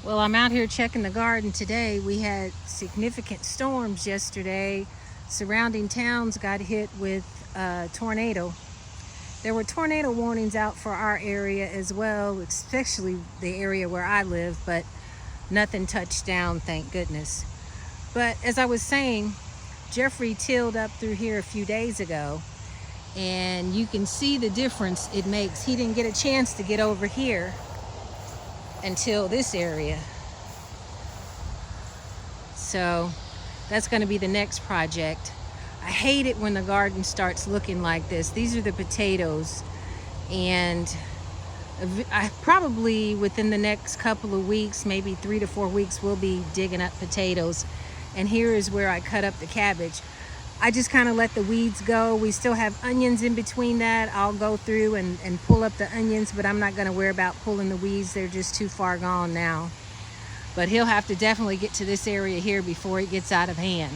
Well, I'm out here checking the garden today. We had significant storms yesterday. Surrounding towns got hit with tornado. There were tornado warnings out for our area as well, especially the area where I live, but nothing touched down, thank goodness. But as I was saying, Jeffrey tilled up through here a few days ago, and you can see the difference it makes. He didn't get a chance to get over here until this area. So that's going to be the next project. I hate it when the garden starts looking like this. These are the potatoes, and I probably within the next couple of weeks, maybe 3 to 4 weeks, we'll be digging up potatoes. And here is where I cut up the cabbage. I just kind of let the weeds go. We still have onions in between that. I'll go through and pull up the onions, but I'm not going to worry about pulling the weeds. They're just too far gone now. But he'll have to definitely get to this area here before it gets out of hand.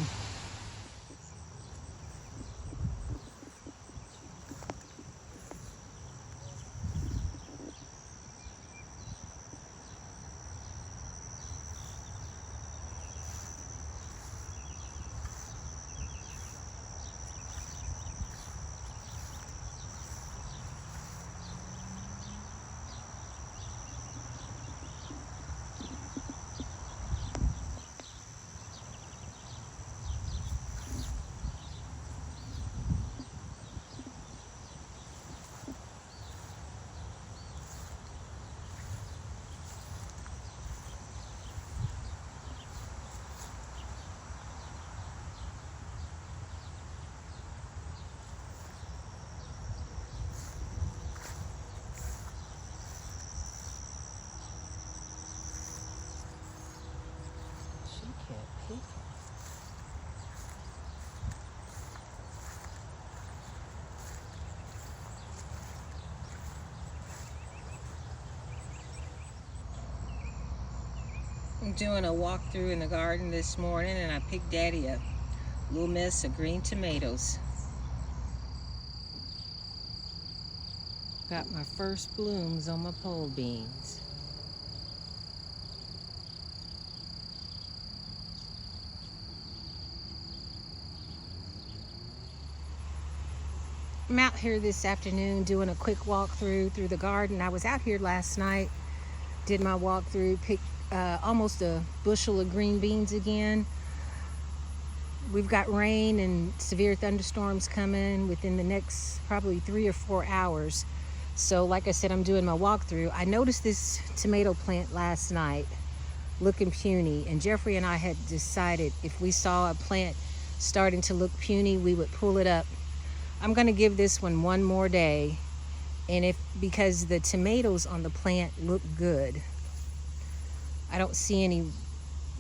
She can't pick. I'm doing a walkthrough in the garden this morning, and I picked Daddy a little mess of green tomatoes. Got my first blooms on my pole beans. I'm out here this afternoon doing a quick walkthrough through the garden. I was out here last night, did my walkthrough, picked almost a bushel of green beans again. We've got rain and severe thunderstorms coming within the next probably 3 or 4 hours. So like I said, I'm doing my walkthrough. I noticed this tomato plant last night looking puny, and Jeffrey and I had decided if we saw a plant starting to look puny, we would pull it up. I'm going to give this one more day, and because the tomatoes on the plant look good, I don't see any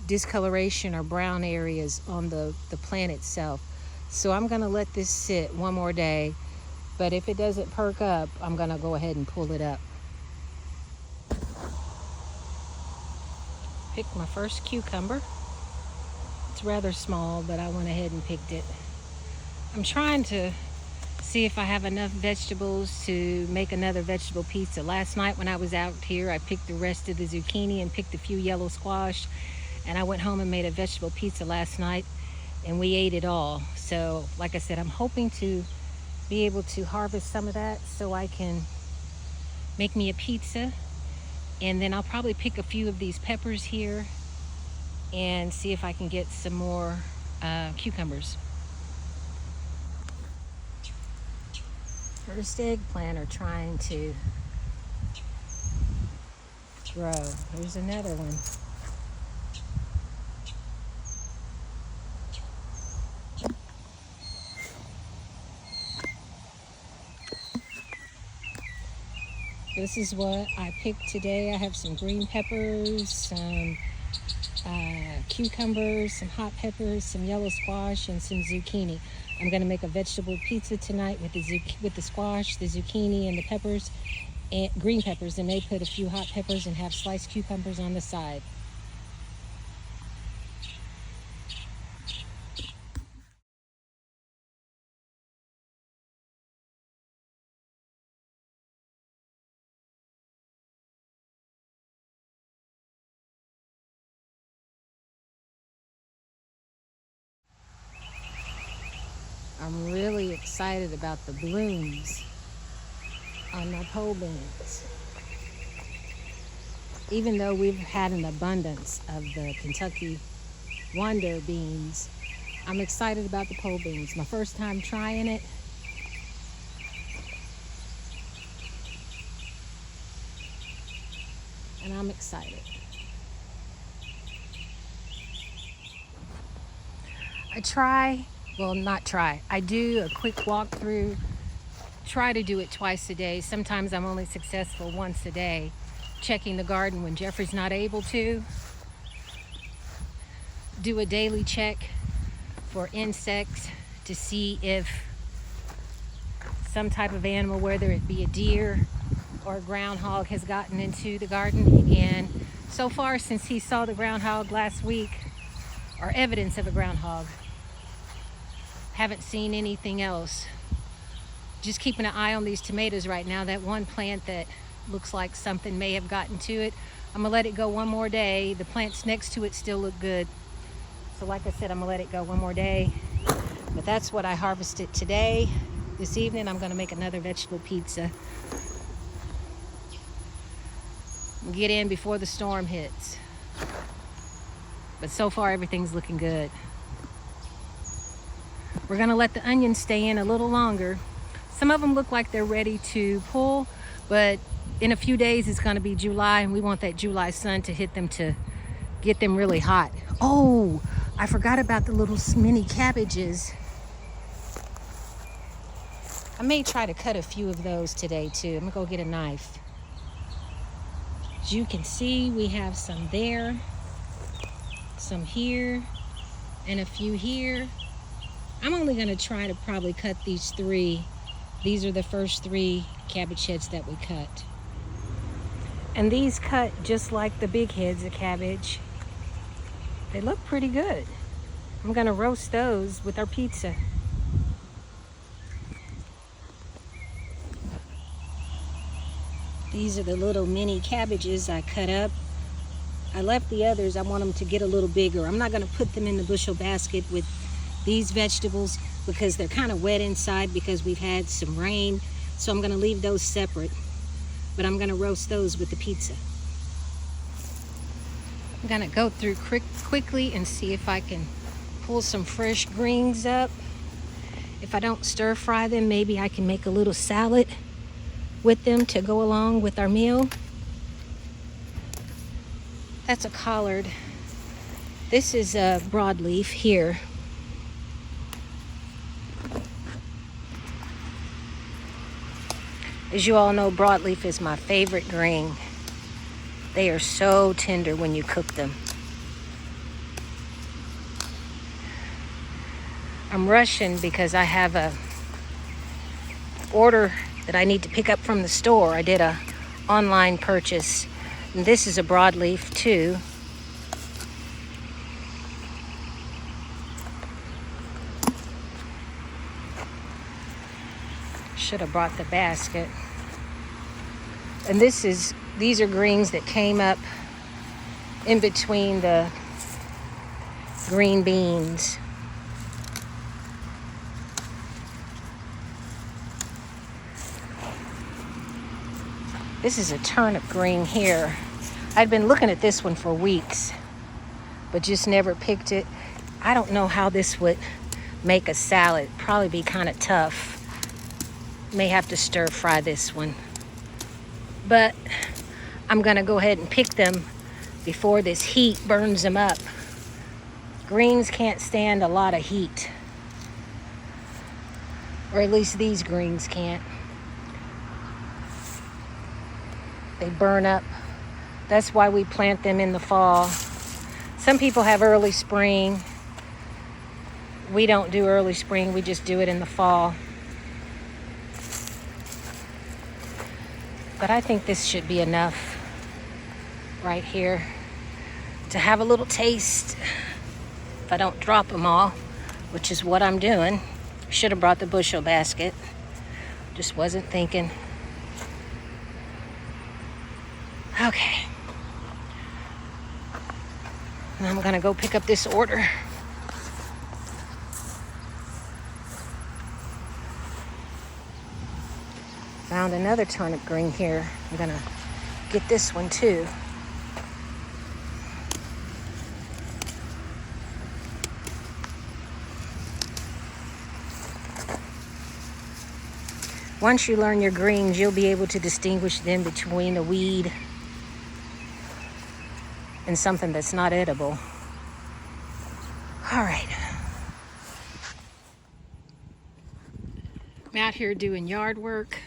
discoloration or brown areas on the plant itself. So I'm going to let this sit one more day, but if it doesn't perk up, I'm going to go ahead and pull it up. Picked my first cucumber. It's rather small, but I went ahead and picked it. I'm trying to see if I have enough vegetables to make another vegetable pizza. Last night when I was out here, I picked the rest of the zucchini and picked a few yellow squash, and I went home and made a vegetable pizza last night, and we ate it all. So like I said, I'm hoping to be able to harvest some of that so I can make me a pizza. And then I'll probably pick a few of these peppers here and see if I can get some more cucumbers. First eggplant are trying to grow. There's another one. This is what I picked today. I have some green peppers, some cucumbers, some hot peppers, some yellow squash, and some zucchini. I'm going to make a vegetable pizza tonight with the squash, the zucchini, and the peppers, and green peppers, and they put a few hot peppers and have sliced cucumbers on the side. excited about the blooms on my pole beans. Even though we've had an abundance of the Kentucky Wonder beans, I'm excited about the pole beans. My first time trying it. And I'm excited. I do a quick walkthrough. Try to do it twice a day. Sometimes I'm only successful once a day, checking the garden when Jeffrey's not able to. Do a daily check for insects to see if some type of animal, whether it be a deer or a groundhog, has gotten into the garden. And so far, since he saw the groundhog last week, or evidence of a groundhog, haven't seen anything else. Just keeping an eye on these tomatoes right now. That one plant that looks like something may have gotten to it, I'm gonna let it go one more day. The plants next to it still look good. So like I said, I'm gonna let it go one more day. But that's what I harvested today. This evening, I'm gonna make another vegetable pizza. Get in before the storm hits. But so far, everything's looking good. We're gonna let the onions stay in a little longer. Some of them look like they're ready to pull, but in a few days it's gonna be July, and we want that July sun to hit them to get them really hot. Oh, I forgot about the little mini cabbages. I may try to cut a few of those today too. I'm gonna go get a knife. As you can see, we have some there, some here, and a few here. I'm only gonna try to probably cut these 3. These are the first 3 cabbage heads that we cut. And these cut just like the big heads of cabbage. They look pretty good. I'm gonna roast those with our pizza. These are the little mini cabbages I cut up. I left the others. I want them to get a little bigger. I'm not gonna put them in the bushel basket with these vegetables because they're kind of wet inside because we've had some rain. So I'm gonna leave those separate, but I'm gonna roast those with the pizza. I'm gonna go through quickly and see if I can pull some fresh greens up. If I don't stir fry them, maybe I can make a little salad with them to go along with our meal. That's a collard. This is a broadleaf here. As you all know, broadleaf is my favorite green. They are so tender when you cook them. I'm rushing because I have a order that I need to pick up from the store. I did a online purchase. And this is a broadleaf too. Should have brought the basket. And these are greens that came up in between the green beans. This is a turnip green here. I'd been looking at this one for weeks, but just never picked it. I don't know how this would make a salad. Probably be kind of tough. May have to stir fry this one. But I'm gonna go ahead and pick them before this heat burns them up. Greens can't stand a lot of heat. Or at least these greens can't. They burn up. That's why we plant them in the fall. Some people have early spring. We don't do early spring, we just do it in the fall. But I think this should be enough right here to have a little taste. If I don't drop them all, which is what I'm doing. Should have brought the bushel basket. Just wasn't thinking. Okay. And I'm gonna go pick up this order. found another turnip green here. I'm gonna get this one too. Once you learn your greens, you'll be able to distinguish them between a weed and something that's not edible. All right. I'm out here doing yard work,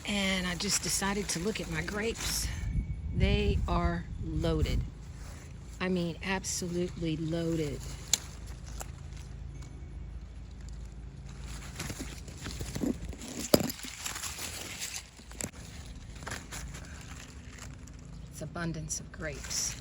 and I just decided to look at my grapes. They are loaded. I mean, absolutely loaded. It's abundance of grapes.